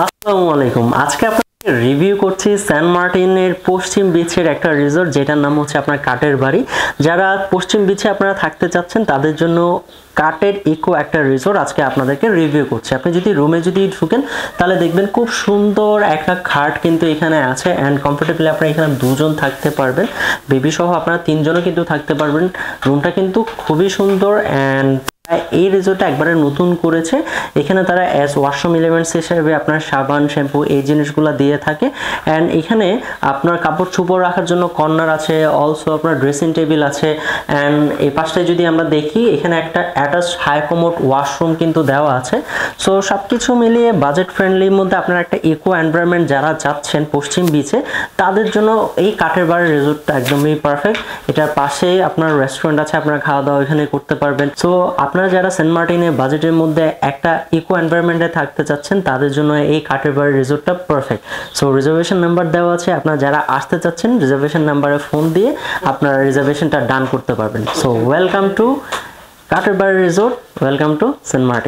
আসসালামু আলাইকুম। আজকে আপনাদের রিভিউ করছি সেন্ট মার্টিনের পশ্চিম বিচের একটা রিসোর্ট যেটার নাম হচ্ছে আপনার কাঠের বাড়ি। যারা পশ্চিম বিচে আপনারা থাকতে চাচ্ছেন তাদের জন্য কাঠের ইকো একটা রিসোর্ট আজকে আপনাদেরকে রিভিউ করছি। আপনি যদি রুমে ঢুকেন তাহলে দেখবেন খুব সুন্দর একটা খাট কিন্তু এখানে আছে অ্যান্ড কমফোর্টেবলি আপনারা এখানে দুজন থাকতে পারবেন, বেবি সহ আপনারা তিনজনও কিন্তু থাকতে পারবেন। রুমটা কিন্তু খুবই সুন্দর অ্যান্ড এই রিসোর্টটা একবারে নতুন করেছে। এখানে তারা অ্যাজ ওয়াশরুম এলিমেন্টস হিসেবে আপনার সাবান শ্যাম্পু এই জিনিসগুলো দিয়ে থাকে অ্যান্ড এখানে আপনার কাপড় চোপড় রাখার জন্য কর্নার আছে, অলসো আপনার ড্রেসিং টেবিল আছে অ্যান্ড এই পাশটায় যদি আমরা দেখি এখানে একটা অ্যাটাচ হাই কমোড ওয়াশরুম কিন্তু দেওয়া আছে। সো সব কিছু মিলিয়ে বাজেট ফ্রেন্ডলির মধ্যে আপনার একটা ইকো এনভায়রনমেন্ট যারা চাচ্ছেন পশ্চিম বিচে তাদের জন্য এই কাঠের বাড়ির রিসোর্টটা একদমই পারফেক্ট। এটার পাশে আপনার রেস্টুরেন্ট আছে, আপনারা খাওয়া দাওয়া এখানে করতে পারবেন। সো আপনারা যারা সেন্ট মার্টিনে বাজেটের মধ্যে একটা ইকো এনভায়রনমেন্টে থাকতে চাচ্ছেন তাদের জন্য এই কাঠের বাড়ির রিসোর্টটা পারফেক্ট। সো রিজার্ভেশন নাম্বার দেওয়া আছে, আপনারা যারা আসতে চাচ্ছেন রিজার্ভেশন নাম্বারে ফোন দিয়ে আপনারা রিজার্ভেশনটা ডান করতে পারবেন। সো ওয়েলকাম টু কাঠের বাড়ির রিসোর্ট, ওয়েলকাম টু সেন্ট মার্টিন।